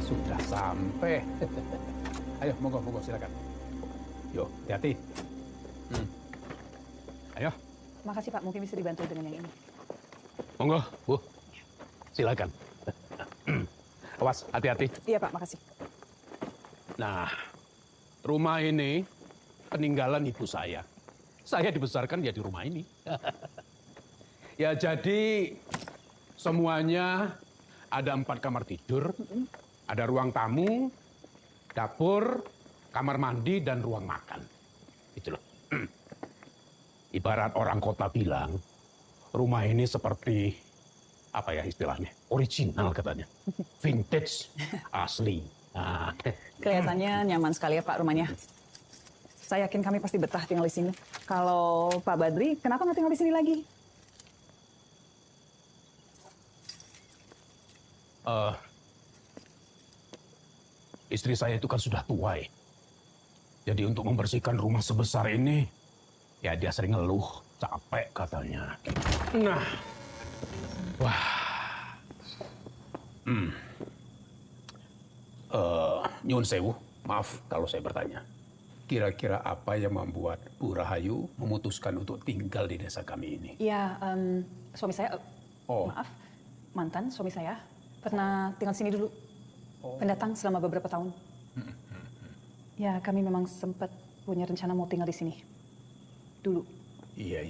sudah sampai. Ayo, monggo, silakan. Yuk, hati-hati. Ayo. Makasih Pak, mungkin bisa dibantu dengan yang ini. Monggo, Bu. Silakan. Awas, hati-hati. Iya Pak, makasih. Nah, rumah ini peninggalan ibu saya. Saya dibesarkan ya di rumah ini. Ya jadi semuanya ada 4 kamar tidur, ada ruang tamu, dapur, kamar mandi, dan ruang makan. Itu loh. Ibarat orang kota bilang, rumah ini seperti, apa ya istilahnya, original katanya. Vintage, asli. Nah. Kelihatannya nyaman sekali ya Pak rumahnya. Saya yakin kami pasti betah tinggal di sini. Kalau Pak Badri, kenapa nggak tinggal di sini lagi? Istri saya itu kan sudah tua ya. Jadi untuk membersihkan rumah sebesar ini, ya dia sering ngeluh, capek katanya. Nah, wah. Nyun sewu, maaf kalau saya bertanya. Kira-kira apa yang membuat Bu Rahayu memutuskan untuk tinggal di desa kami ini? Ya, suami saya, maaf, mantan suami saya, pernah tinggal di sini dulu. Pendatang selama beberapa tahun. Ya, kami memang sempat punya rencana mau tinggal di sini. Dulu. Iya.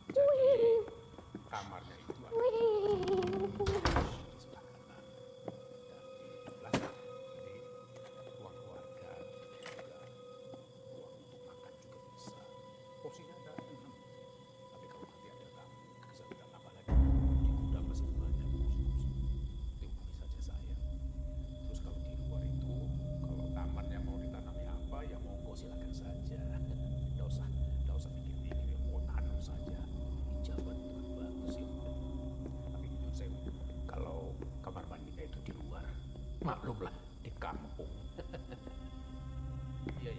Jadi, kamarnya itu ruang keluarga, ruang untuk makan juga bisa. Porsinya ada 6. Tapi kalau nanti ada tamu, bisa bilang apa lagi? Di gudang masih banyak porsi-porsi. Hubungi saja saya. Terus kalau di luar itu, kalau tamannya mau ditanami apa, ya monggo silakan saja. Nggak usah pikir-pikir, ya mau tanam saja. Ijabat itu kan bagus ya. Tapi jujur saya, kalau kamar mandinya itu di luar, maklumlah di kampung. Iya.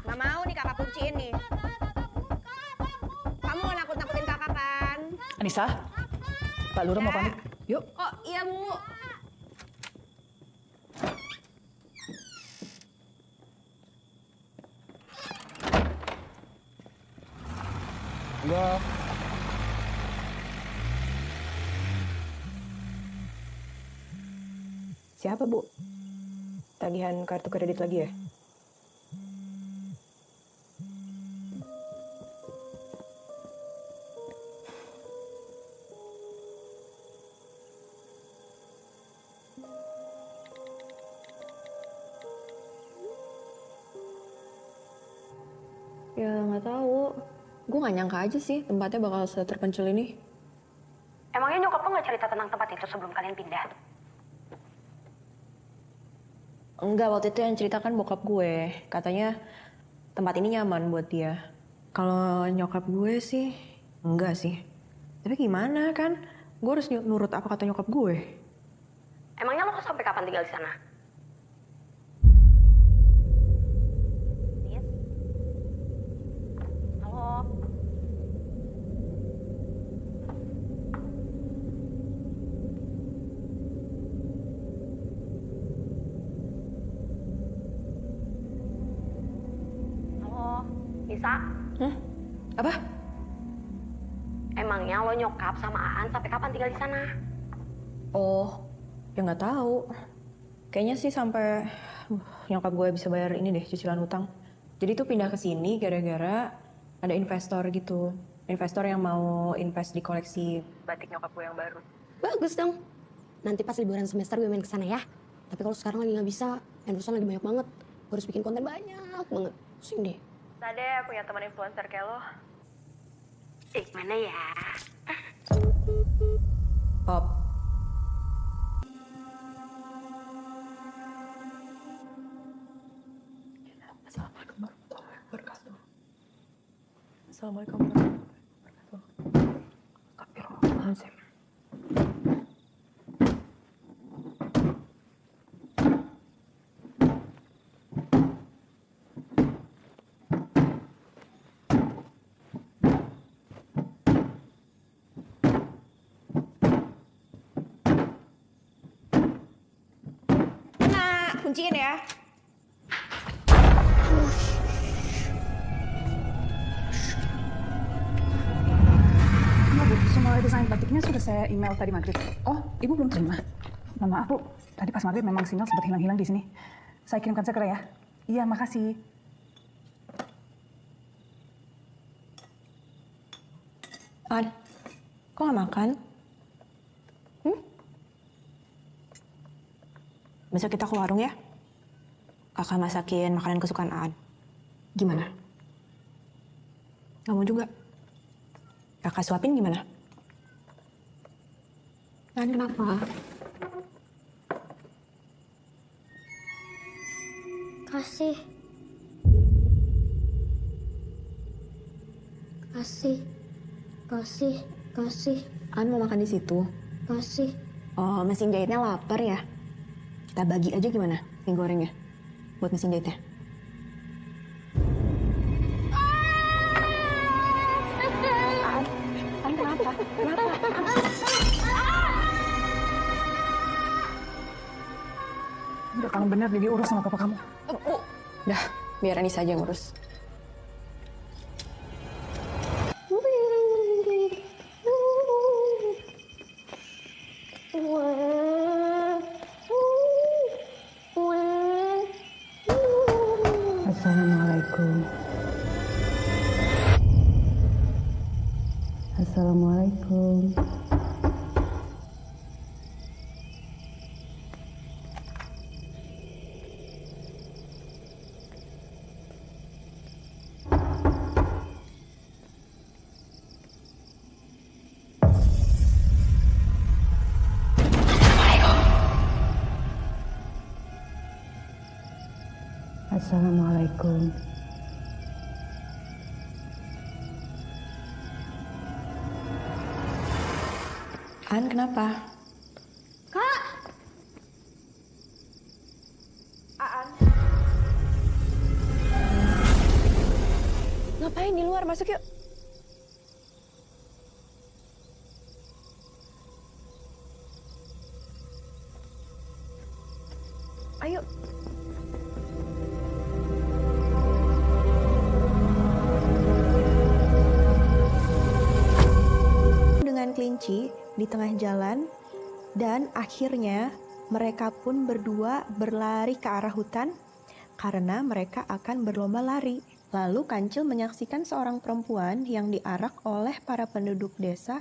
Nggak mau nih kakak kunciin nih. Kamu mau nakut-nakutin kakak kan? Anissa, Pak Lurah mau pamit. Yuk. Oh iya Bu. Enggak. Siapa, Bu? Tagihan kartu kredit lagi ya? Ya nggak tahu. Gue nggak nyangka aja sih tempatnya bakal seterpencil ini. Emangnya nyokap lo nggak cerita tentang tempat itu sebelum kalian pindah? Enggak, waktu itu yang ceritakan bokap gue. Katanya tempat ini nyaman buat dia. Kalau nyokap gue sih, enggak sih. Tapi gimana kan? Gue harus nurut apa kata nyokap gue. Emangnya lo sampai kapan tinggal di sana? Yes. Halo. Halo, bisa? Apa? Emangnya lo nyokap sama Aan sampai kapan tinggal di sana? Oh, ya nggak tahu. Kayaknya sih sampai nyokap gue bisa bayar ini deh, cicilan utang. Jadi tuh pindah ke sini gara-gara ada investor gitu. Investor yang mau invest di koleksi batik nyokap gue yang baru. Bagus dong. Nanti pas liburan semester gue main ke sana ya. Tapi kalau sekarang lagi nggak bisa, endorsean lagi banyak banget. Gue harus bikin konten banyak banget. Pusing deh. Tade punya teman influencer kayak lo. Mana ya? Pop. Assalamualaikum warahmatullahi wabarakatuh. Assalamualaikum warahmatullahi wabarakatuh. Astagfirullahaladzim. Nah, kunciin ya. Bu, semua desain batiknya sudah saya email tadi maghrib. Oh, ibu belum terima. Mohon maaf, Bu. Tadi pas maghrib memang sinyal sempat hilang-hilang di sini. Saya kirimkan segera ya. Iya, makasih. Ad, kok gak makan? Besok kita ke warung ya? Kakak masakin makanan kesukaan Ad. Gimana? Gak mau juga? Kakak suapin gimana? Kan kenapa? Kasih. Kasih. Kasih. Kasih. Ad mau makan di situ? Kasih. Oh, mesin jahitnya lapar ya? Kita bagi aja gimana mie gorengnya? Buat mesin jahitnya. Kenapa? Udah kamu bener jadi urus sama papa kamu. Udah, biar Anissa aja yang ngurus. Assalamualaikum. Assalamualaikum. Assalamualaikum. An, kenapa? Kak! Ngapain di luar? Masuk yuk. Ayo. Dengan kelinci di tengah jalan, dan akhirnya mereka pun berdua berlari ke arah hutan karena mereka akan berlomba lari. Lalu Kancil menyaksikan seorang perempuan yang diarak oleh para penduduk desa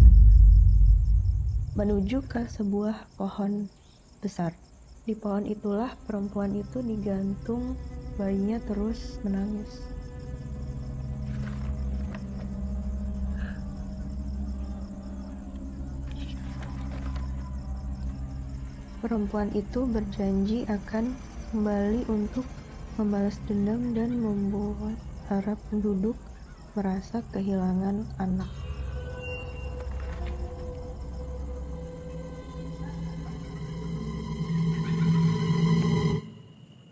menuju ke sebuah pohon besar. Di pohon itulah perempuan itu digantung, bayinya terus menangis. Perempuan itu berjanji akan kembali untuk membalas dendam dan membuat para penduduk merasa kehilangan anak.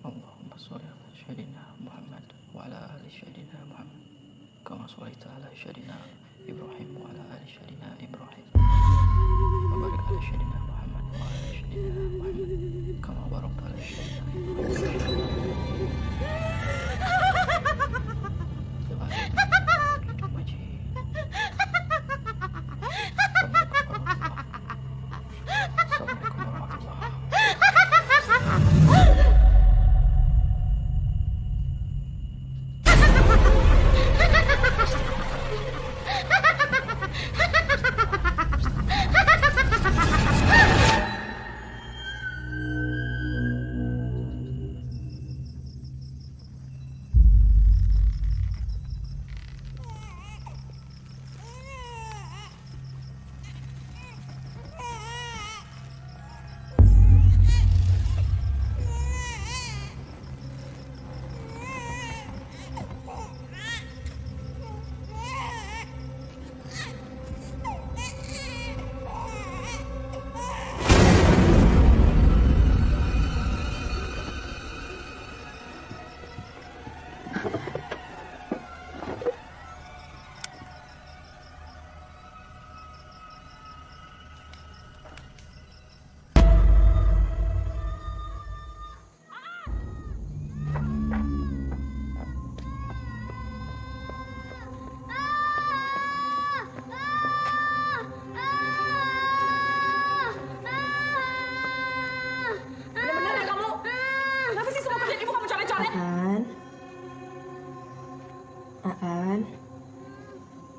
Allahumma sholli ala sayyidina Muhammad wa ala ali sayyidina Muhammad kama shallaita ala sayyidina Ibrahim wa ala ali sayyidina Ibrahim wa barik ala sayyidina Muhammad wa ala ali sayyidina Muhammad kama barakta ala sayyidina Ibrahim.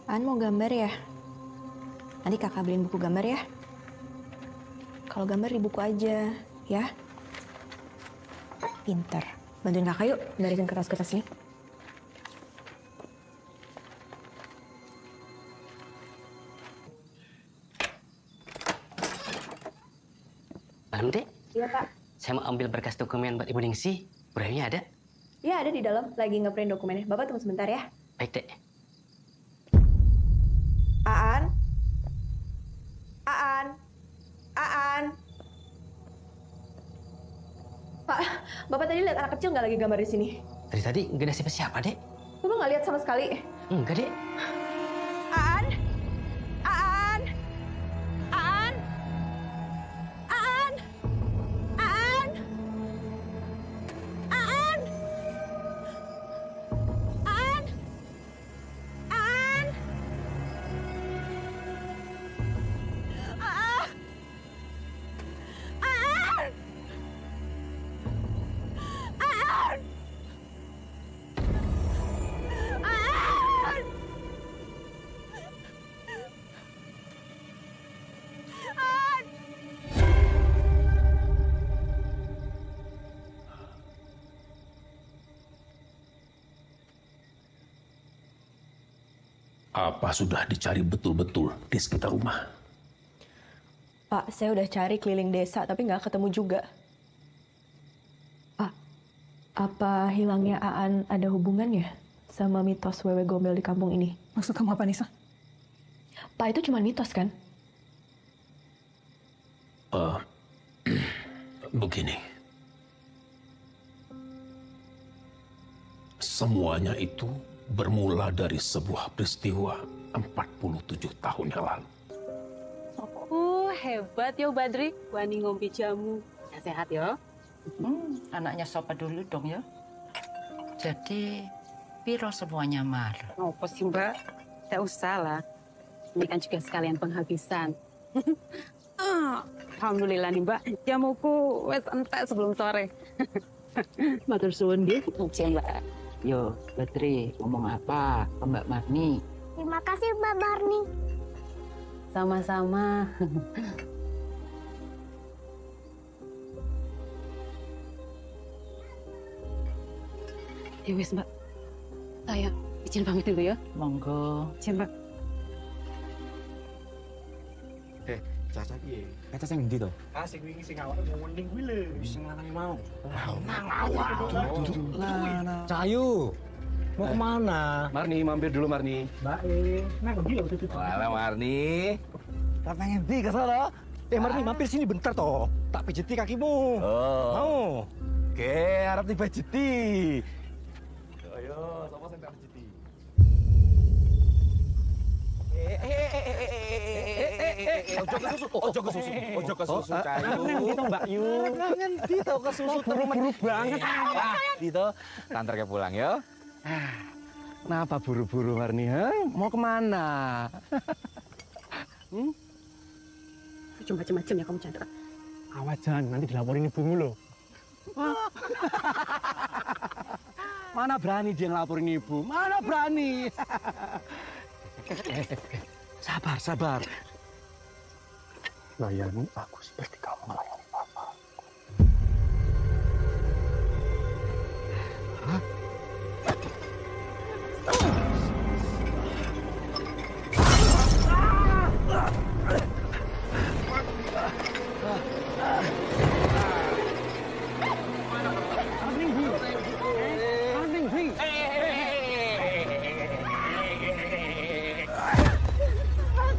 Aan mau gambar ya? Nanti kakak beliin buku gambar ya. Kalau gambar di buku aja, ya. Pinter. Bantuin kakak yuk, barisin kertas-kertas ini. Halo, Dek. Iya, Pak. Saya mau ambil berkas dokumen buat Ibu Ningsi. Braille-nya ada? Iya, ada di dalam. Lagi ngeprint dokumennya. Bapak tunggu sebentar ya. Baik, Dek. Aan? Aan? Aan? Pak, Bapak tadi lihat anak kecil nggak lagi gambar di sini? Tadi nggak ada siapa-siapa, Dek. Bapak nggak lihat sama sekali? Enggak, Dek. Aan? Aan? Aan? Aan? Aan? Aan? Aan? Aan? Aan? Aan? Aan? Aan? Apa sudah dicari betul-betul di sekitar rumah? Pak, saya udah cari keliling desa tapi nggak ketemu juga. Pak, apa hilangnya Aan ada hubungannya sama mitos wewe gombel di kampung ini? Maksud kamu apa, Nisa? Pak, itu cuma mitos kan? Begini. Semuanya itu bermula dari sebuah peristiwa 47 tahun yang lalu. Hebat ya Badri, wani ngombe jamu. Ya, sehat ya. Anaknya Sopa dulu dong ya. Jadi, piro semuanya mar? Apa sih Mbak? Tidak usah lah. Ini kan juga sekalian penghabisan. Alhamdulillah nih Mbak, jamuku wes entek sebelum sore. Matur suwun nggih. Oke Mbak. Yo, Badri, ngomong apa ke Mbak Marni? Terima kasih Mbak Barni. Sama-sama. Ya wes Mbak, saya izin pamit dulu ya. Monggo. Izin Mbak. Caca piye? Caca sing endi to? Sing wingi sing awake ngomongin kuwi lho. Sing lanang mau. Nang awak. Cahayu. Mau kemana? Marni, mampir dulu Marni. Baik. Nang endi lho? Walah Marni. Nang endi ke sana? Marni mampir sini bentar toh. Tak pijeti kakimu. Oh. Mau? Oke, harap dipijeti. Ayo, sapa sing tak pijeti? Ojo ke susu, Cahayu. Nang endi to Mbak Yu? Nang endi to ke susu buru-buru banget. Dito, antar ke pulang ya. Kenapa buru-buru Marni? Ha? Mau kemana? Cuma macam-macam ya kamu Chandra. Awas jangan nanti dilaporin ibumu loh. Mana berani dia ngelaporin ibu? Mana berani? Sabar, sabar. Layani aku seperti kamu melayani papa.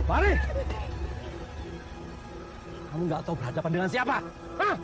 Mari! Kamu nggak tahu berhadapan dengan siapa? Hah?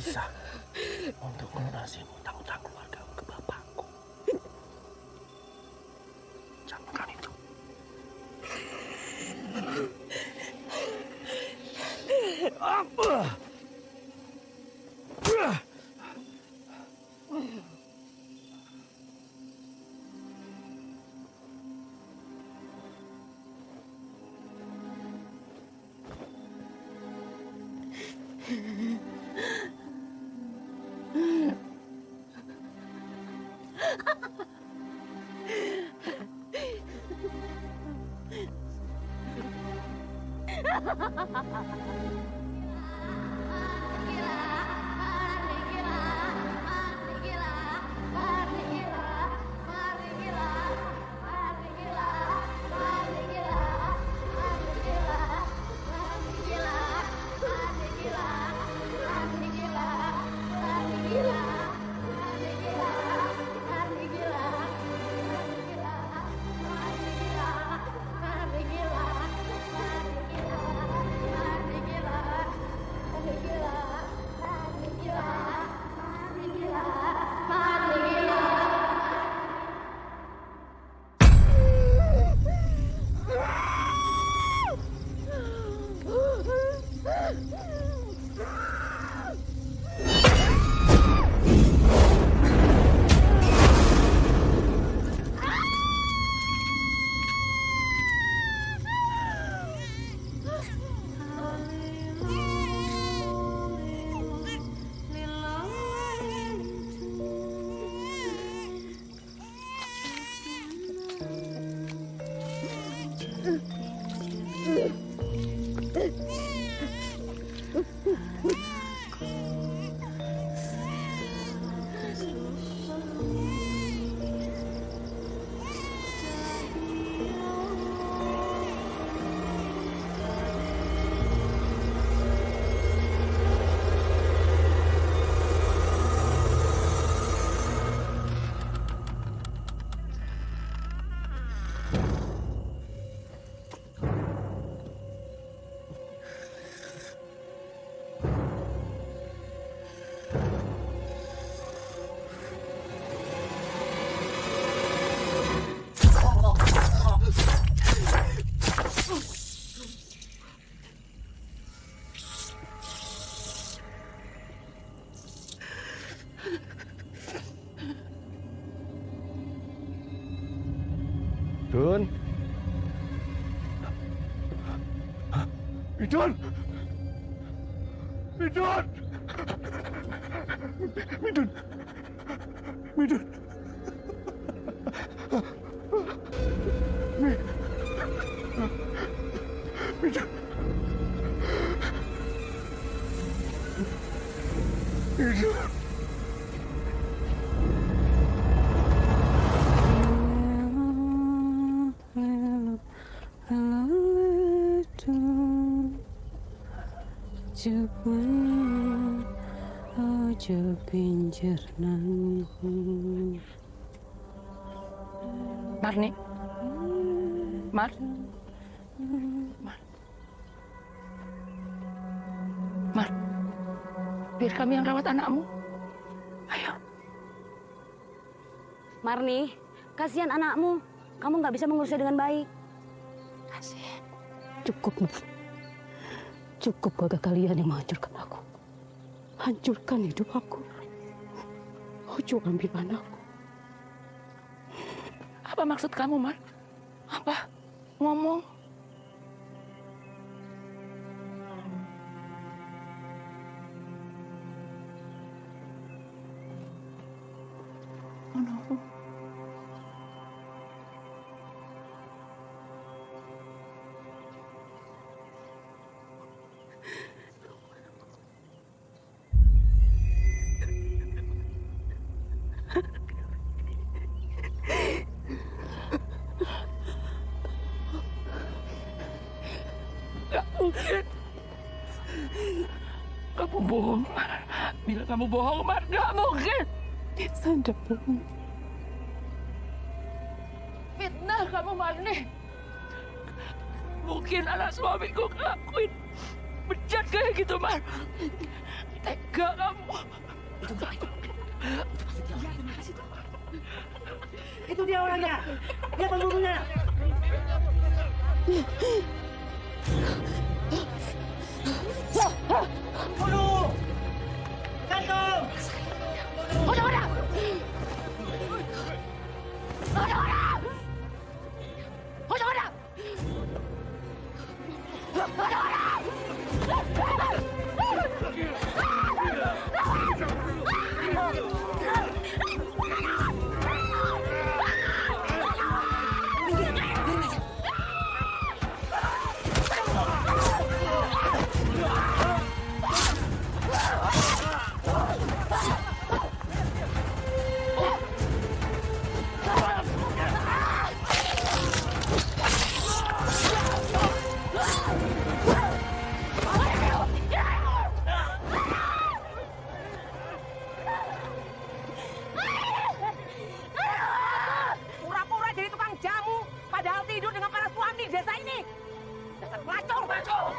bisa untuk melunasi utang-utang keluarga ke bapakku. Camkan itu. Apa? Midun. Midun. Midun. Midun. Midun. Midun. Midun. Ojo pinjer nang Marni Mar biar kami yang rawat anakmu. Ayo Marni, kasihan anakmu. Kamu nggak bisa mengurusnya dengan baik. Kasihan. Cukup, Mar. Cukup keluarga kalian yang menghancurkan aku. Hancurkan hidup aku. Ojo ambil anakku. Apa maksud kamu, Mar? Apa? Ngomong. Oh, no. Gak mungkin. Kamu bohong, Mar. Bila kamu bohong, Mar, gak mungkin. Saya tidak bohong. Fitnah kamu, Marni. Mungkin anak suamiku ngelakuin bejat kayak gitu, Mar. Tega kamu. Itu pasti dia. Itu dia orangnya. Dia pembunuhnya. Bunuh! Gantung! Udah! Pura-pura jadi tukang jamu, padahal tidur dengan para suami di desa ini. Dasar pelacur!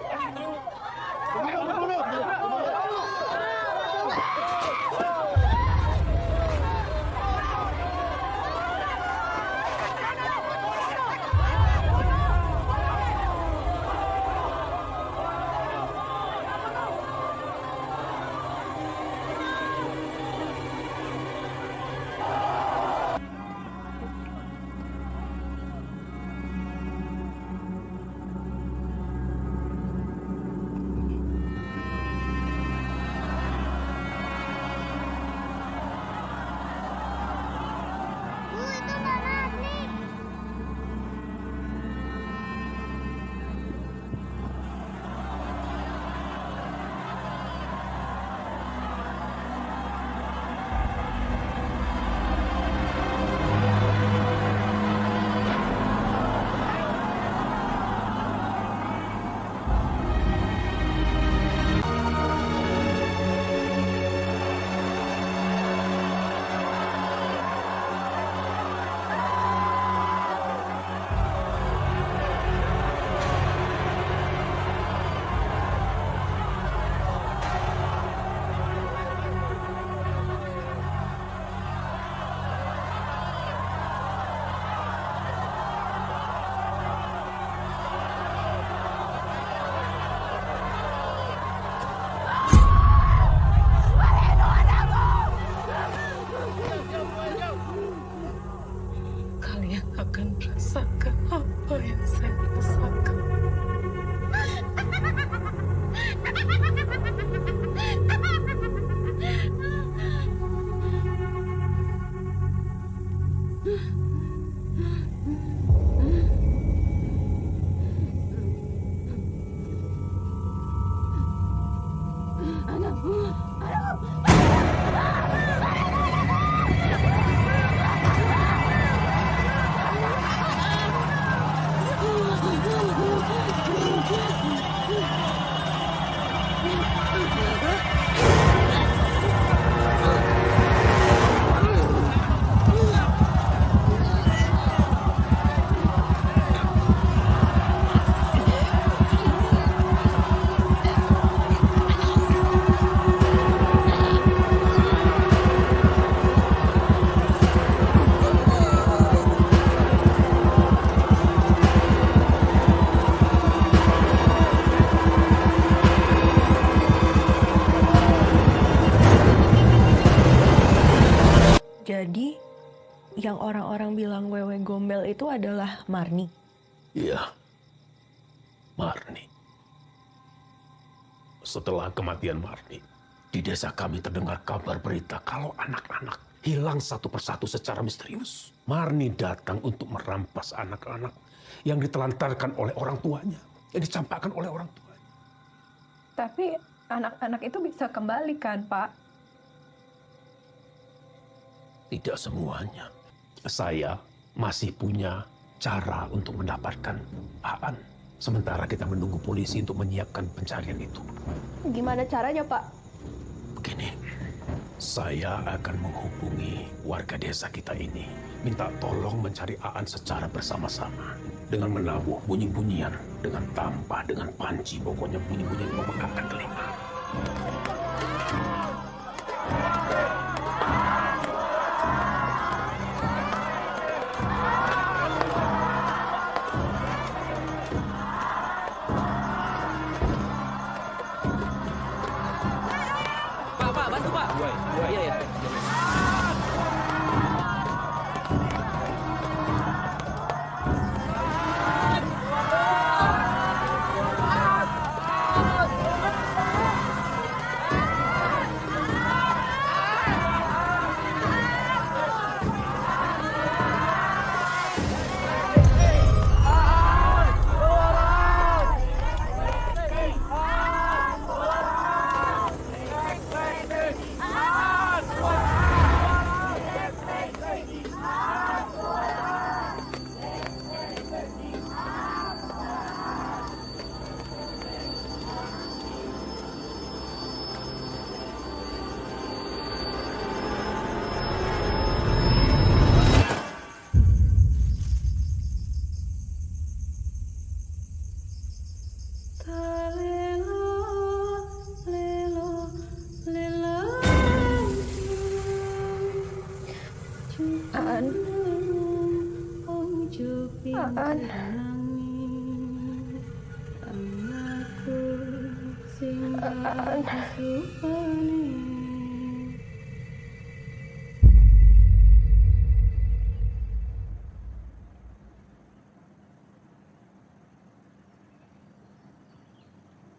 Kalian akan merasakan apa yang saya rasakan. Jadi, yang orang-orang bilang Wewe Gombel itu adalah Marni? Iya, Marni. Setelah kematian Marni, di desa kami terdengar kabar berita kalau anak-anak hilang satu persatu secara misterius. Marni datang untuk merampas anak-anak yang ditelantarkan oleh orang tuanya, yang dicampakkan oleh orang tuanya. Tapi anak-anak itu bisa kembali kan, Pak? Tidak semuanya. Saya masih punya cara untuk mendapatkan Aan. Sementara kita menunggu polisi untuk menyiapkan pencarian itu. Gimana caranya, Pak? Begini, saya akan menghubungi warga desa kita ini. Minta tolong mencari Aan secara bersama-sama. Dengan menabuh bunyi-bunyian, dengan tampah, dengan panci. Pokoknya bunyi-bunyian memegangkan telinga. Aan.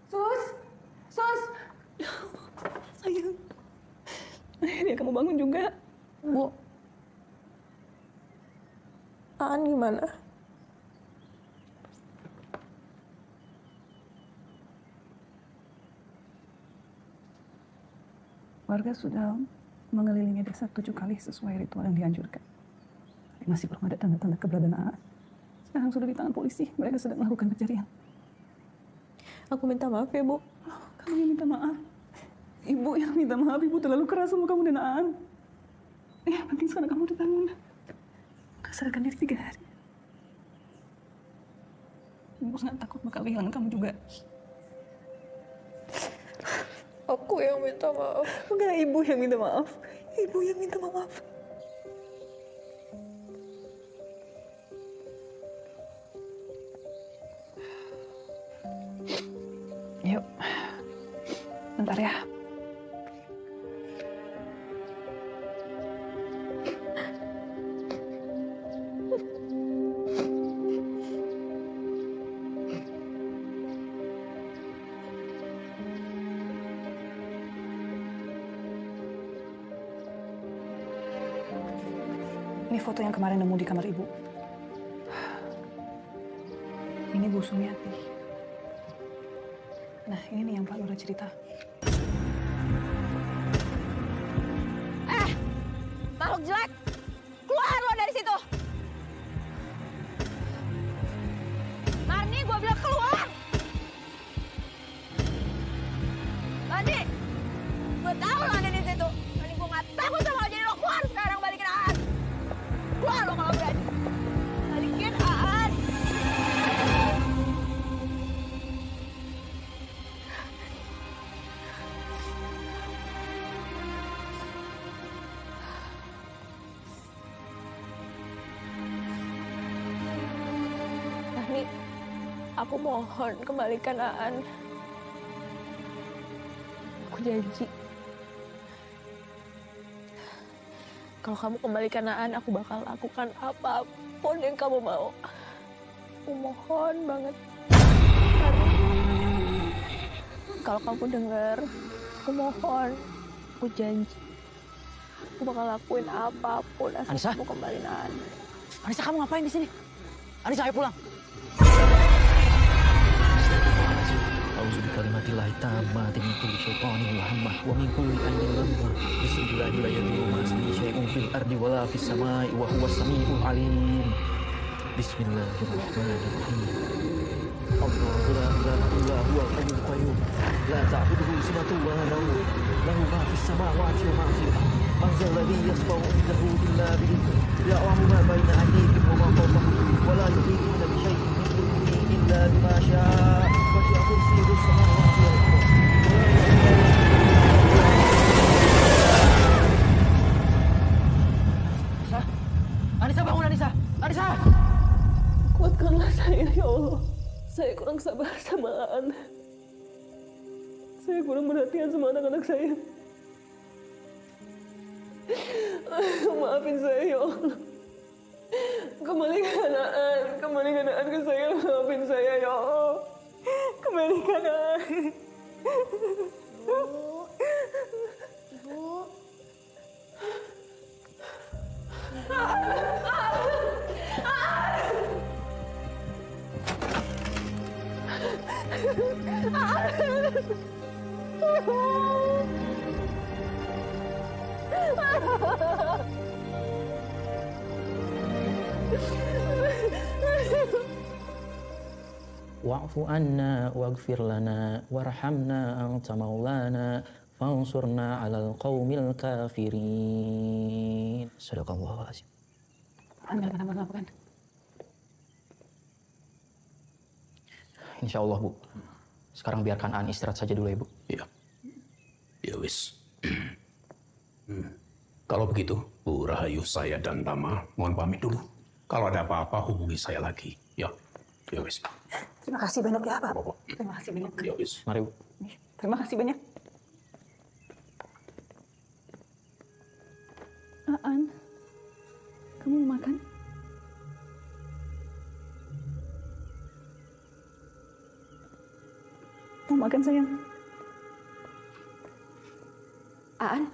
Sus! Sayang. Akhirnya kamu bangun juga. Bu. Aan gimana? Warga sudah mengelilingi desa 7 kali sesuai ritual yang dianjurkan. Tapi masih belum ada tanda-tanda keberadaan Aan. Sekarang sudah di tangan polisi. Mereka sedang melakukan pencarian. Aku minta maaf ya, Bu. Kamu yang minta maaf. Ibu yang minta maaf. Ibu terlalu keras sama kamu dan Aan. Yang penting sekarang kamu udah bangun. Sadarkan diri 3 hari. Ibu sangat takut bakal kehilangan kamu juga. Aku yang minta maaf. Enggak, ibu yang minta maaf. Ibu yang minta maaf. Yuk. Bentar ya. Ini foto yang kemarin nemu di kamar ibu. Ini Bu Sumiati. Nah, ini nih yang Pak Lura cerita. Makhluk jelek! Keluar lo dari situ! Marni, gue bilang keluar! Marni! Gue tahu lo ada di situ. Marni, gue gak takut sama lo. Jadi lo keluar sekarang, balikin Aan. Keluar lo kalau berani. Balikin Aan. Marni, aku mohon kembalikan Aan. Aku janji. Kalau kamu kembalikan Aan, aku bakal lakukan apapun yang kamu mau. Aku mohon banget. Kalau kamu dengar, aku mohon. Aku janji. Aku bakal lakuin apapun asal Anissa? kamu kembaliin Aan. Anissa, kamu ngapain di sini? Anissa, ayo pulang. A'udzu bikalimatillahi tammati min kulli syaithanin wa hammah wa min kulli ainin lammah. Bismillahir rahmanir rahim. Syai'un fil ardi wa la fis samai wa huwas samiul alim. Bismillahirrahmanirrahim. Allahu la ilaha illa huwal hayyul qayyum. La ta'khudhuhu sinatun wa la nawm. Lahu ma fis samawati wa ma fil ardi. Man zal ladzi yashfa'u 'indahu illa bi'idhnihi. Ya'lamu ma baina aydihim wa ma khalfahum. Wa la yuhituna bi syai'in min ilmihi illa bima syaa'. Wasi'a kursiyyuhus samawati wal ardh. Anissa, bangun Anissa! Anissa! Kuatkanlah saya, ya Allah. Saya kurang sabar sama Aan. Saya kurang perhatian sama anak-anak saya. Maafin saya, ya Allah. Kembalikan Aan ke saya. Maafin saya, ya Allah. Kembalikan Aan. Wa'fu anna waghfir lana warhamna anta maulana fansurna 'alal qaumil kafirin. Sadaqallahul azim. Enggak kenapa-napa kan? Insya Allah, Bu. Sekarang biarkan Aan istirahat saja dulu ya, Bu. Iya. Ya wis. Kalau begitu, Bu Rahayu, saya dan Tama mohon pamit dulu. Kalau ada apa-apa hubungi saya lagi. Ya, ya wis. Terima kasih banyak ya Pak. Terima kasih banyak. Ya wis. Mari Bu. Terima kasih banyak. Aan, kamu mau makan? Mau makan sayang? Aan,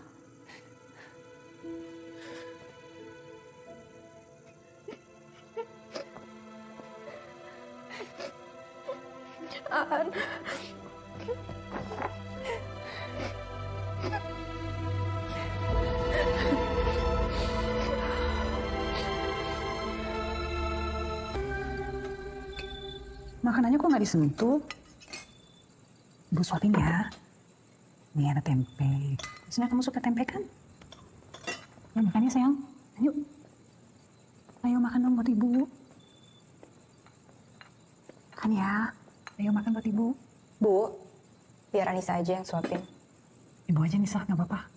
Aan. Makanannya kok nggak disentuh? Ibu suapin ya. Nih ada tempe. Biasanya kamu suka tempe kan? Ya makannya sayang. Ayo. Ayo makan dong buat ibu. Makan ya. Ayo makan buat ibu. Bu, biar Anissa aja yang suapin. Ibu aja Nisa, nggak apa-apa.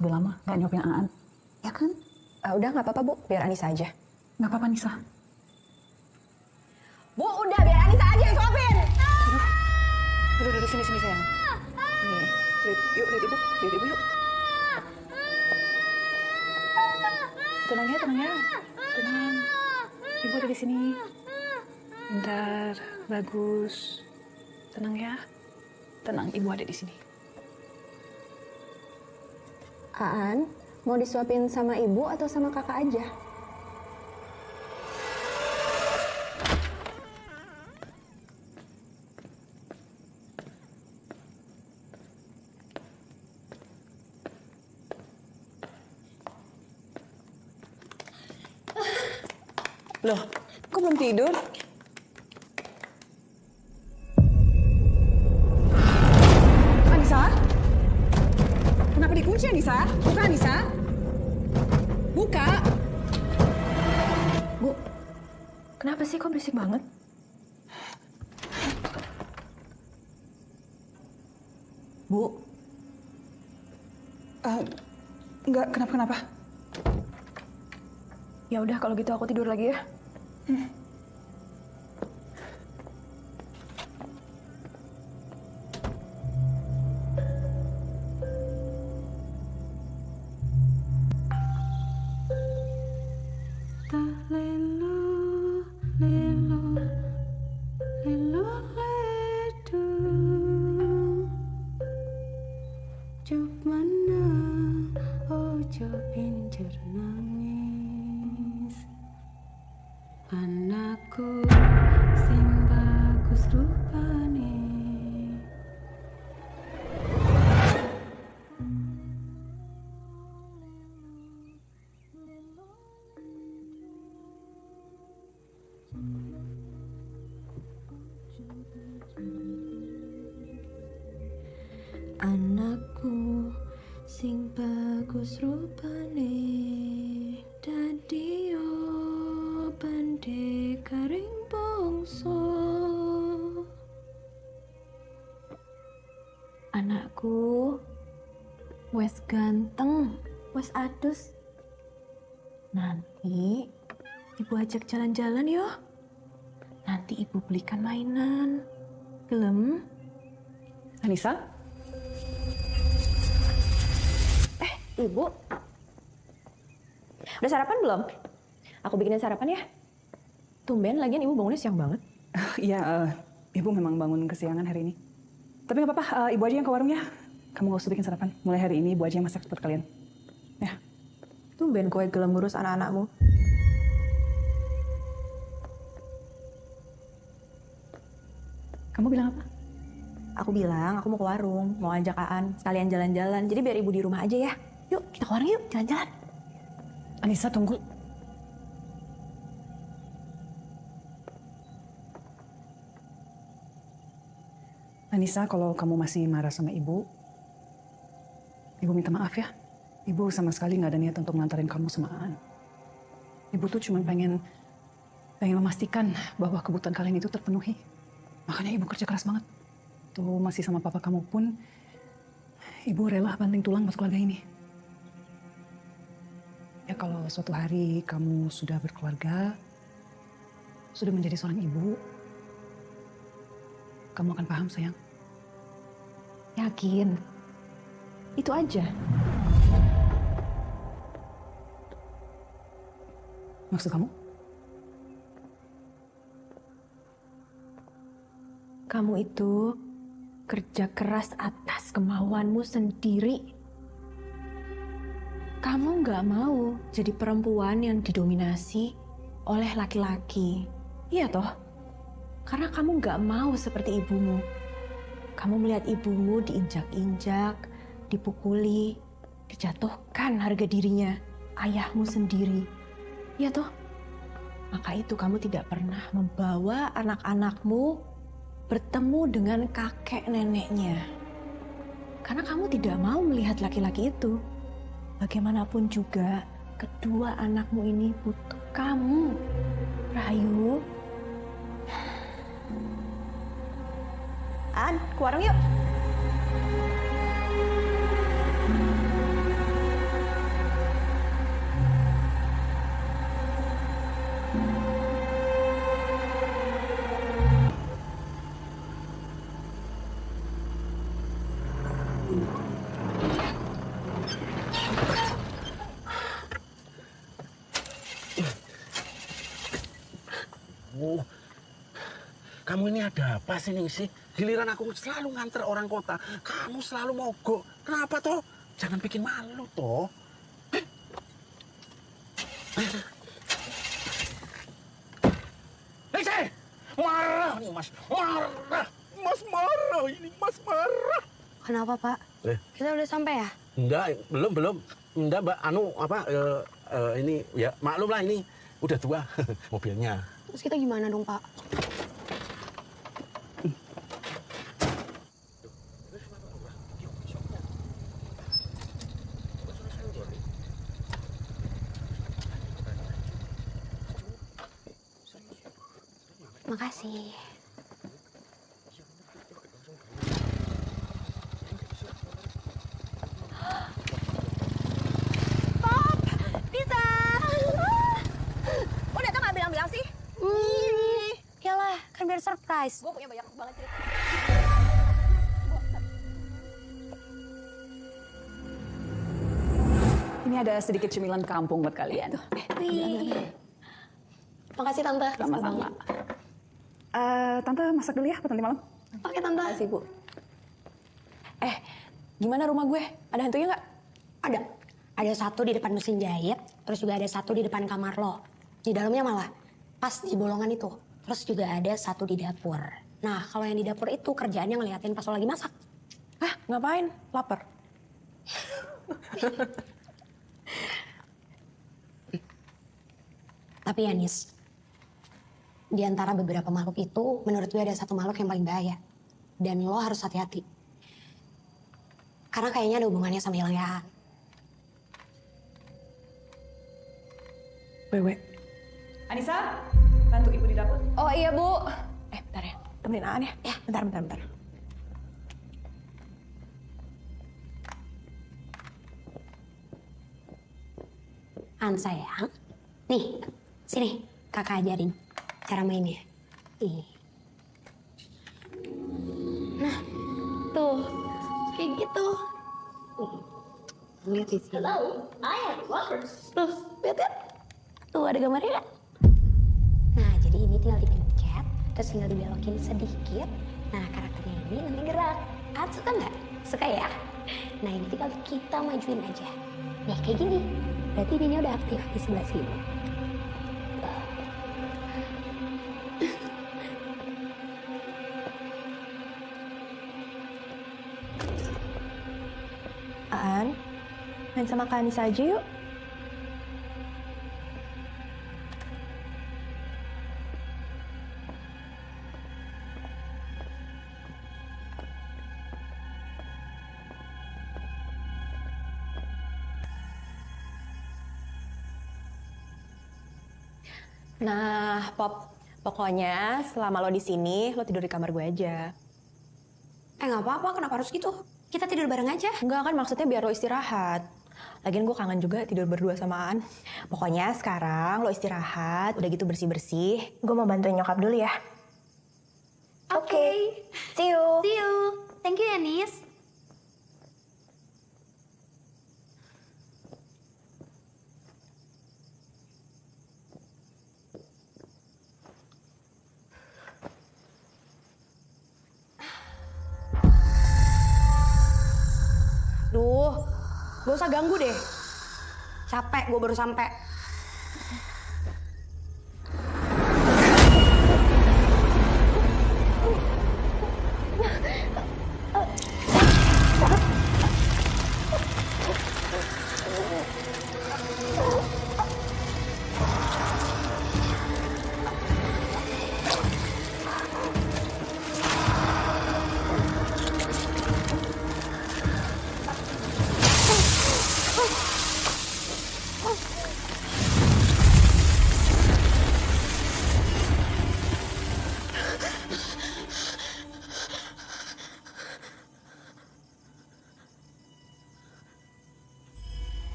Udah lama nggak nyopin Aan. Ya kan? Udah nggak apa-apa Bu, biar Anissa aja. Nggak apa-apa Nisa. Bu, udah biar Anissa aja yang suapin. Duduk sini sayang. Nih, lihat ibu yuk. Tenang ya. Tenang. Ibu ada di sini. Bentar, bagus. Tenang ya. Tenang, ibu ada di sini. Aan, mau disuapin sama ibu atau sama kakak aja? Loh, kok belum tidur? Anissa? Kenapa dikunci Anissa? Buka Anissa? Buka! Bu, kenapa sih kok berisik banget? Bu? Enggak, kenapa? Ya udah kalau gitu aku tidur lagi ya. Anakku sing bagus rupane. Anakku sing bagus rupane, dadi pandai karing bangsa. Anakku wes ganteng, wes adus. Nanti ibu ajak jalan-jalan yo. Nanti ibu belikan mainan. Gelem? Anissa? Ibu, udah sarapan belum? Aku bikinin sarapan ya. Tumben lagian ibu bangunnya siang banget. Iya, ibu memang bangun kesiangan hari ini. Tapi nggak apa-apa, ibu aja yang ke warung ya. Kamu nggak usah bikin sarapan. Mulai hari ini ibu aja yang masak buat kalian. Ya. Tumben kowe gelem ngurus anak-anakmu. Kamu bilang apa? Aku bilang aku mau ke warung, mau ajak Aan sekalian jalan-jalan. Jadi biar ibu di rumah aja ya. Yuk, kita ke warung yuk, jalan-jalan. Anissa, tunggu. Anissa, kalau kamu masih marah sama ibu minta maaf ya. Ibu sama sekali nggak ada niat untuk nganterin kamu sama Aan. Ibu tuh cuma pengen memastikan bahwa kebutuhan kalian itu terpenuhi. Makanya ibu kerja keras banget. Tuh masih sama papa kamu pun, ibu rela banting tulang buat keluarga ini. Ya kalau suatu hari kamu sudah berkeluarga, sudah menjadi seorang ibu, kamu akan paham, sayang. Yakin? Itu aja? Maksud kamu? Kamu itu kerja keras atas kemauanmu sendiri. Kamu nggak mau jadi perempuan yang didominasi oleh laki-laki. Iya toh? Karena kamu nggak mau seperti ibumu. Kamu melihat ibumu diinjak-injak, dipukuli, dijatuhkan harga dirinya, ayahmu sendiri. Iya toh? Maka itu kamu tidak pernah membawa anak-anakmu bertemu dengan kakek neneknya. Karena kamu tidak mau melihat laki-laki itu. Bagaimanapun juga, kedua anakmu ini butuh kamu. Rahayu. An, ke warung yuk. Kamu ini ada apa sih, Ningsih? Giliran aku selalu nganter orang kota, kamu selalu mogok. Kenapa toh? Jangan bikin malu toh. Ningsih! Marah nih Mas, marah. Mas marah ini, Mas marah. Kenapa, Pak? Kita udah sampai ya? Enggak, belum. Enggak, Mbak. Ini ya maklum lah, ini udah tua mobilnya. Terus kita gimana dong, Pak? Makasih. Pop! Bisa! Kok datang nggak bilang-bilang sih? Yalah, kan biar surprise. Gue punya banyak banget cerita. Ini ada sedikit cemilan kampung buat kalian. Makasih, Tante. Sama-sama. Tante masak dulu ya buat nanti malam. Oke, Tante. Makasih, Bu. Gimana rumah gue? Ada hantunya nggak? Ada. Ada satu di depan mesin jahit, terus juga ada satu di depan kamar lo. Di dalamnya malah, pas di bolongan itu. Terus juga ada satu di dapur. Nah, kalau yang di dapur itu kerjaannya ngeliatin pas lo lagi masak. Hah? Ngapain? Lapar? Tapi ya, Nis, di antara beberapa makhluk itu, menurut gue ada satu makhluk yang paling bahaya. Dan lo harus hati-hati. Karena kayaknya ada hubungannya sama hilang. Wewe. Anissa, bantu ibu di dapur. Oh iya, Bu. Bentar ya. Temenin Aan ya. Ya, bentar. An sayang, nih, sini kakak ajarin cara mainnya. Nah, tuh, kayak gitu. Lihat di sini. Hello, I am Lovers. Tuh, lihat. Tuh ada gambarnya. Nah, jadi ini tinggal dipencet, terus tinggal dibelokin sedikit. Nah, karakternya ini nanti gerak. Suka nggak? Suka ya? Nah, ini tinggal kita majuin aja. Nih, kayak gini. Berarti ininya udah aktif di sebelah sini. Aan, main sama Kak Anissa aja yuk. Nah, Pop, pokoknya selama lo di sini, lo tidur di kamar gue aja. Nggak apa-apa, kenapa harus gitu? Kita tidur bareng aja. Enggak kan, maksudnya biar lo istirahat. Lagian gue kangen juga tidur berdua sama Aan. Pokoknya sekarang lo istirahat, udah gitu bersih-bersih. Gue mau bantuin nyokap dulu ya. Oke. See you. See you. Thank you ya, Nis. Duh, gak usah ganggu deh. Capek, gue baru sampai.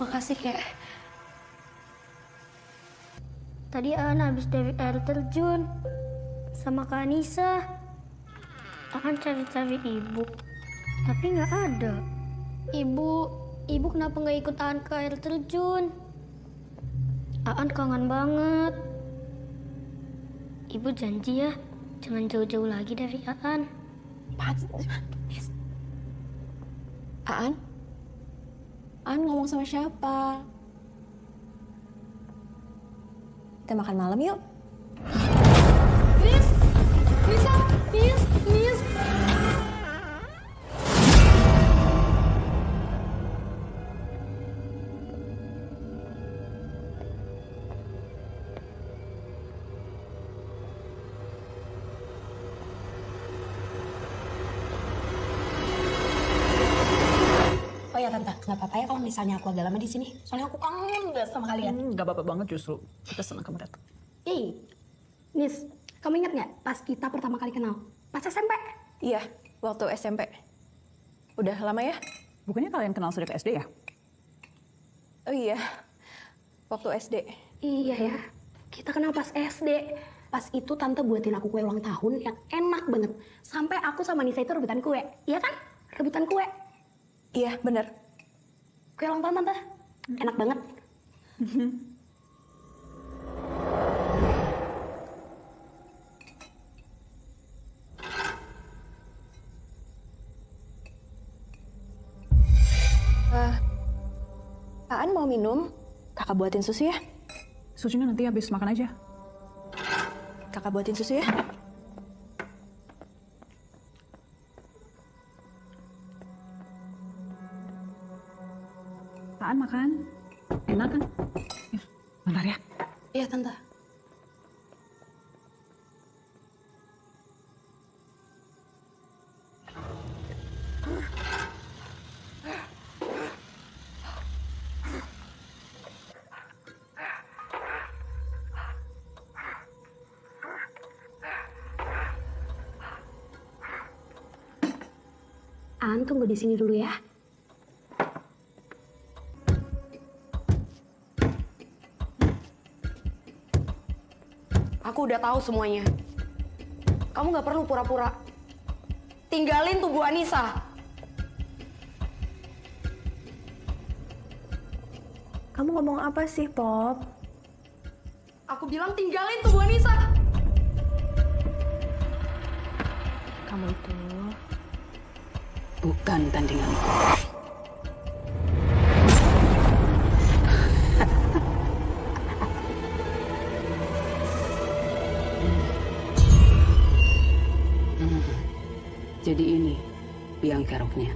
Makasih, Kek. Tadi Aan habis dari air terjun sama Kak Anissa. Aan cari-cari ibu, tapi nggak ada. Ibu kenapa nggak ikut Aan ke air terjun? Aan kangen banget. Ibu janji ya, jangan jauh-jauh lagi dari Aan. Aan? Aan ngomong sama siapa? Kita makan malam yuk. Miss! Oh ya Tante, nggak apa-apa ya kalau misalnya aku agak lama di sini. Soalnya aku kangen banget sama kalian. Nggak apa-apa banget justru. Kita senang kamu datang. Nis, kamu ingat nggak pas kita pertama kali kenal? Pas SMP? Iya, waktu SMP. Udah lama ya? Bukannya kalian kenal sejak SD ya? Oh iya, waktu SD. Iya ya, kita kenal pas SD. Pas itu Tante buatin aku kue ulang tahun yang enak banget. Sampai aku sama Nisa itu rebutan kue. Iya kan? Rebutan kue. Iya, bener. Kue ulang tahun Tante. Enak banget. Aan mau minum? Kakak buatin susu ya? Susunya nanti habis makan aja. Kakak buatin susu ya? Aan makan. Enak kan? Bentar ya. Iya Tante. Aan tunggu di sini dulu ya. Aku udah tahu semuanya. Kamu nggak perlu pura-pura. Tinggalin tubuh Anissa. Kamu ngomong apa sih, Pop? Aku bilang tinggalin tubuh Anissa. Kamu itu bukan tandinganku. Jadi ini biang keroknya.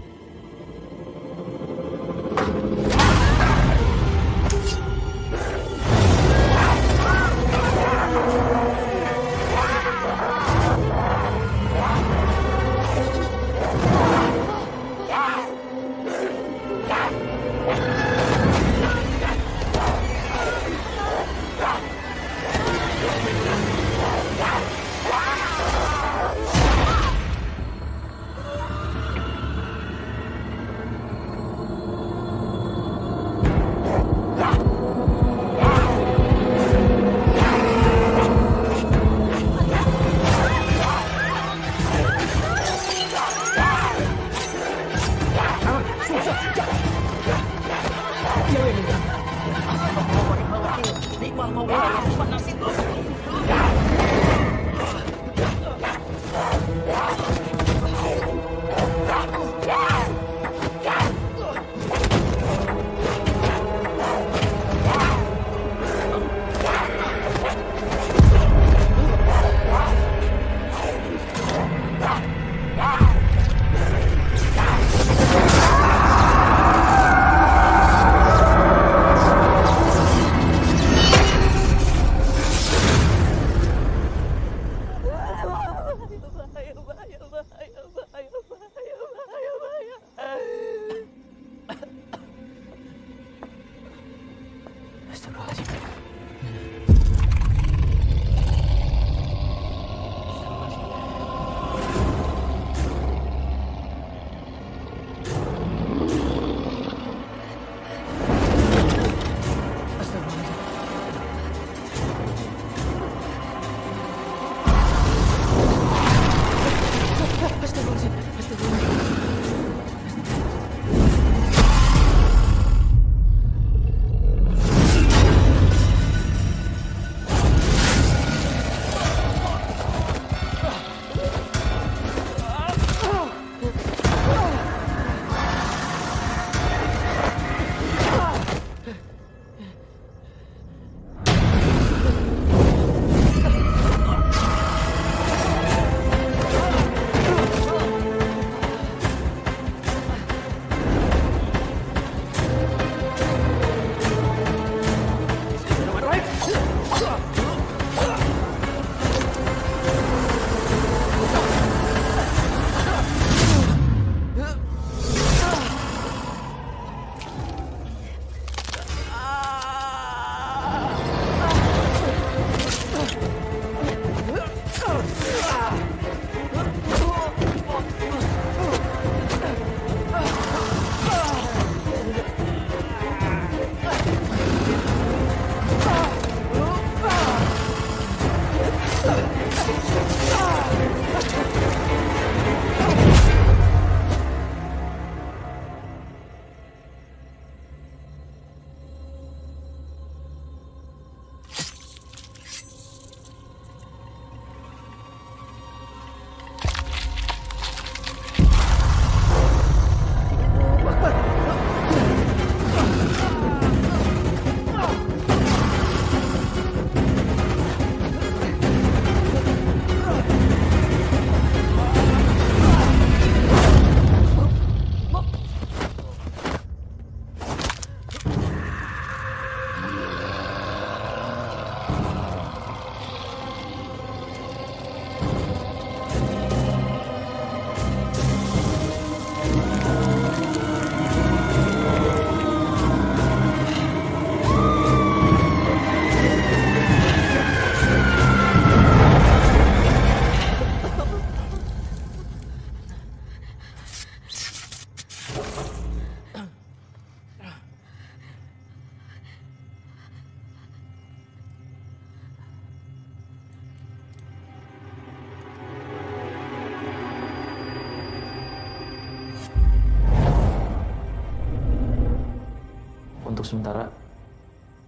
Untuk sementara,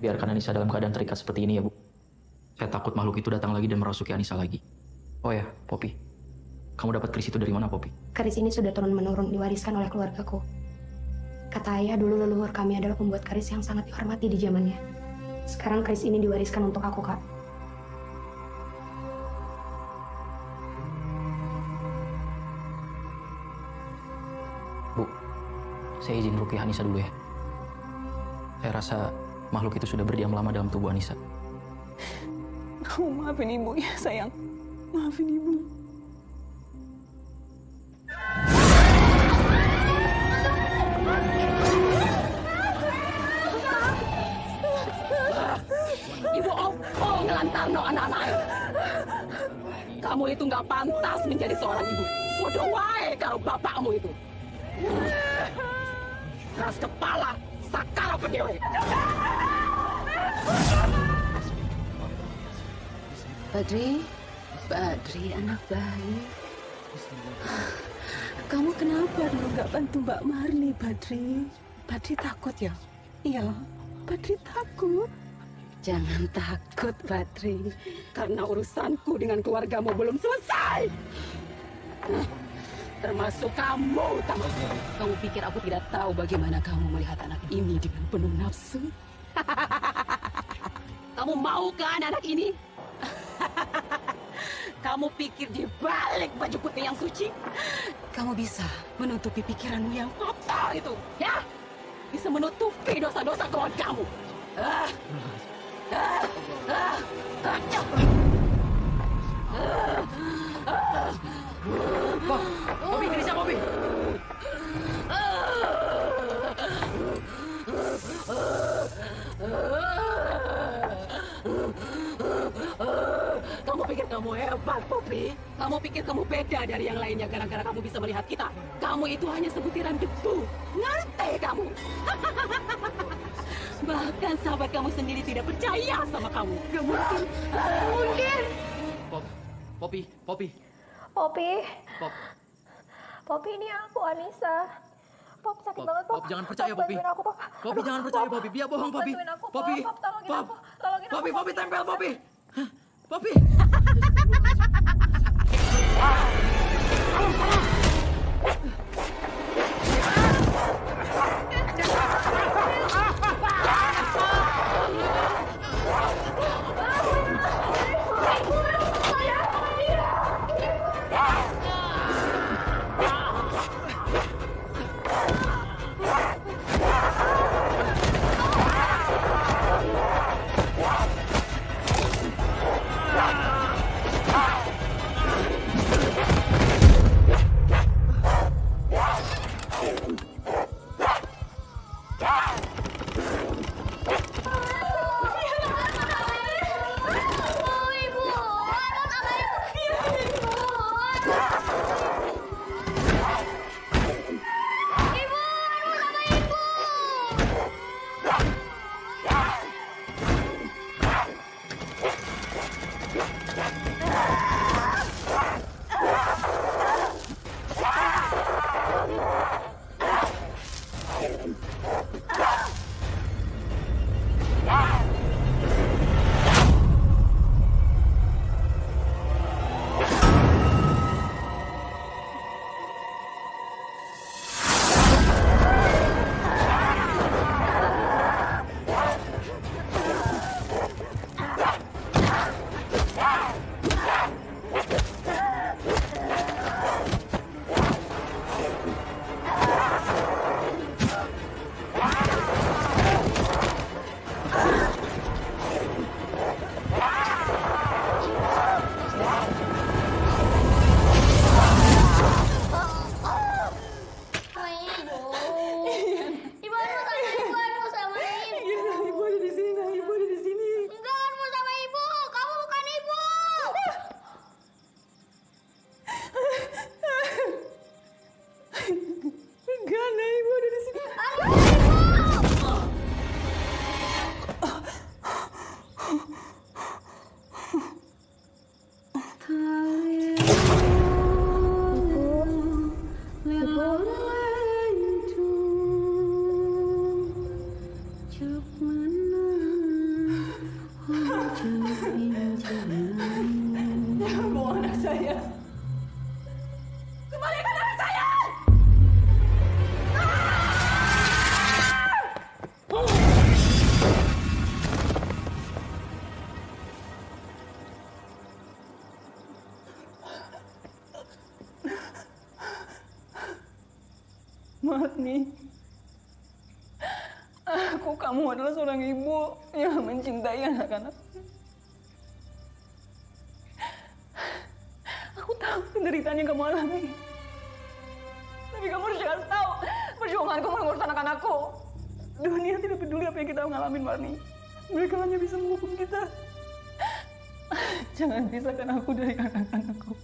biarkan Anissa dalam keadaan terikat seperti ini ya, Bu. Saya takut makhluk itu datang lagi dan merasuki Anissa lagi. Oh ya, Poppy. Kamu dapat keris itu dari mana, Poppy? Keris ini sudah turun-menurun diwariskan oleh keluargaku. Kata ayah, dulu leluhur kami adalah pembuat keris yang sangat dihormati di zamannya. Sekarang keris ini diwariskan untuk aku, Kak. Bu, saya izin ruqyah Anissa dulu ya. Saya rasa makhluk itu sudah berdiam lama dalam tubuh Anissa. Kamu maafin ibu ya sayang. Maafin ibu. Ibu opo ngelantarno anak-anak. Kamu itu nggak pantas menjadi seorang ibu. Bodoh wae karo bapakmu itu. Keras kepala, sakar apa dewe. Badri anak baik. Kamu kenapa dulu nggak bantu Mbak Marni, Badri? Badri takut ya? Iya, Badri takut. Jangan takut, Badri. Karena urusanku dengan keluargamu belum selesai. Termasuk kamu, Tamas. Kamu pikir aku tidak tahu bagaimana kamu melihat anak ini dengan penuh nafsu? Kamu mau kan anak ini? Kamu pikir di balik baju putih yang suci, kamu bisa menutupi pikiranmu yang kotor itu, ya? Bisa menutupi dosa-dosa keluargamu. Poppy, kerisnya Poppy. Kamu pikir kamu hebat, Poppy? Kamu pikir kamu beda dari yang lainnya gara-gara kamu bisa melihat kita? Kamu itu hanya sebutiran debu. Ngerti kamu? Bahkan sahabat kamu sendiri tidak percaya sama kamu. Gak mungkin. Mungkin. Poppy. Poppy, ini aku, Anissa. Pop, sakit banget, Pop. Pop, jangan percaya, Poppy. Bantuin aku, Pop. Poppy, jangan percaya, Poppy. Dia bohong, Poppy. Bantuin aku, Poppy. Pop. Tolongin aku. Tolongin aku. Poppy, tempel, Poppy. Poppy. Marni, kamu adalah seorang ibu yang mencintai anak-anak. Aku tahu penderitaan yang kamu alami. Tapi kamu harus jangan tahu perjuanganku mengurus anak-anakku. Dunia tidak peduli apa yang kita ngalamin, Marni. Mereka hanya bisa menghukum kita. Jangan pisahkan aku dari anak-anakku.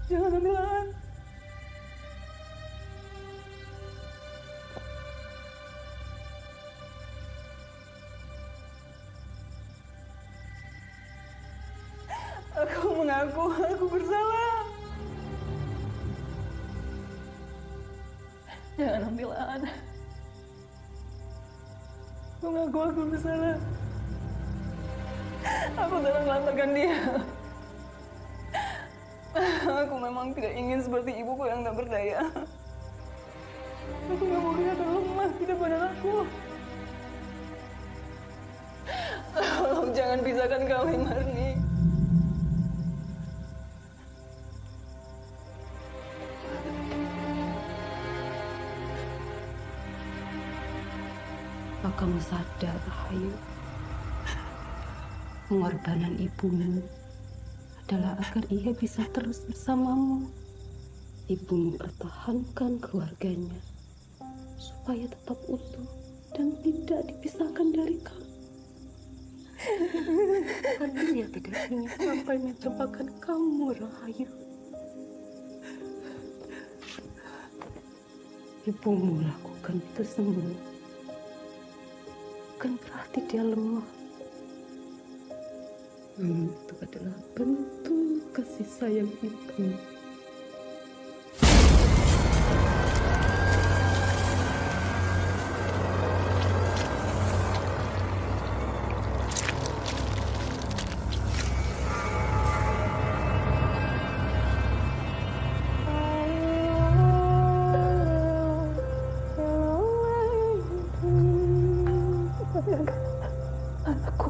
Jangan ambil Aan. Aku mengaku aku bersalah. Jangan ambil Aan. Aku mengaku aku bersalah. Aku telah melantarkan dia. Aku memang tidak ingin seperti ibuku yang tak berdaya. Aku gak mau kelihatan lemah di depan anakku. Tolong jangan pisahkan kami, Marni. Apa kamu sadar, Rahayu? Pengorbanan ibumu adalah agar ia bisa terus bersamamu. Ibumu pertahankan keluarganya supaya tetap utuh dan tidak dipisahkan dari kamu. Karena dia tidak ingin sampai mencapakan kamu, Rahayu. Ibumu lakukan itu semua bukan berarti dia lemah. Itu adalah bentuk kasih sayang ibu. Anakku.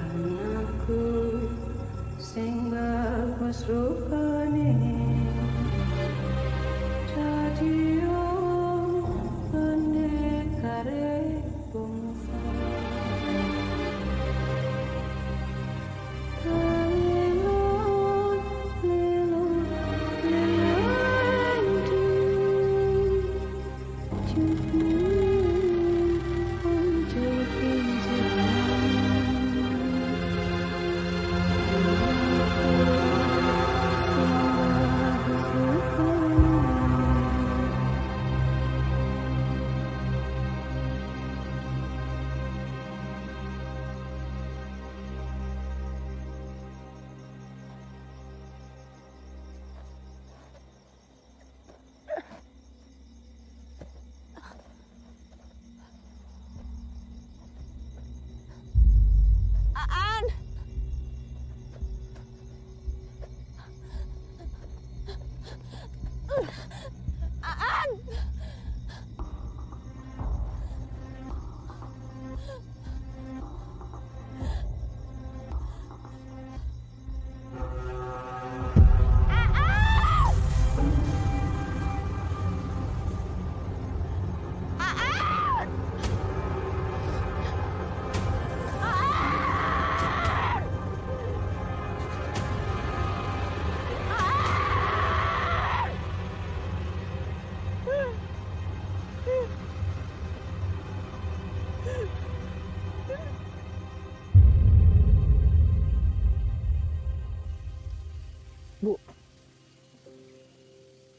Anakku sing bagus rupane dadi pendekare bangsa. Aan! Aan! Bu,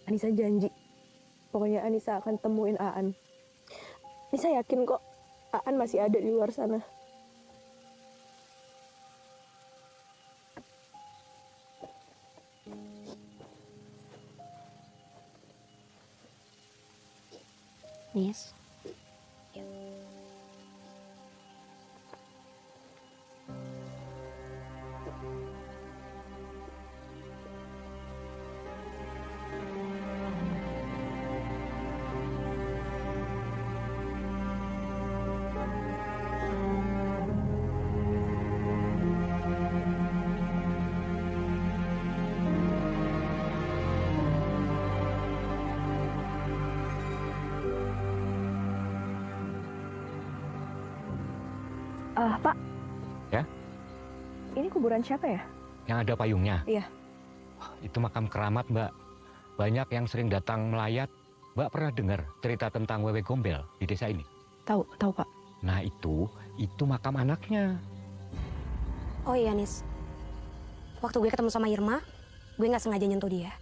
Anissa janji, pokoknya Anissa akan temuin Aan. Anissa yakin kok Aan masih ada di luar sana. Nis. Pak. Ya? Ini kuburan siapa ya? Yang ada payungnya? Iya. Itu makam keramat, Mbak. Banyak yang sering datang melayat. Mbak pernah dengar cerita tentang Wewe Gombel di desa ini? Tahu Pak. Nah itu makam anaknya. Oh iya, Nis. Waktu gue ketemu sama Irma, gue nggak sengaja nyentuh dia.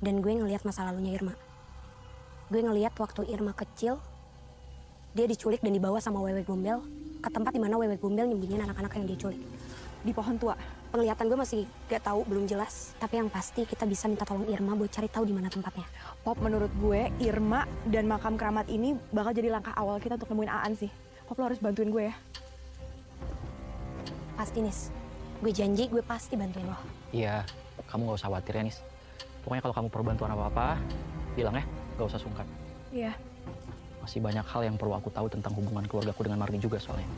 Dan gue ngelihat masa lalunya Irma. Gue ngelihat waktu Irma kecil, dia diculik dan dibawa sama Wewe Gombel ke tempat di mana Wewe Gombel nyembunyiin anak-anak yang dia culik. Di pohon tua. Penglihatan gue masih gak tahu, belum jelas. Tapi yang pasti kita bisa minta tolong Irma buat cari tahu di mana tempatnya. Pop, menurut gue Irma dan makam keramat ini bakal jadi langkah awal kita untuk nemuin Aan sih. Pop, lo harus bantuin gue ya. Pasti, Nis. Gue janji gue pasti bantuin lo. Iya, kamu gak usah khawatir ya, Nis. Pokoknya kalau kamu perlu bantuan apa-apa, bilang ya, gak usah sungkan. Iya. Masih banyak hal yang perlu aku tahu tentang hubungan keluargaku dengan Marni juga soalnya.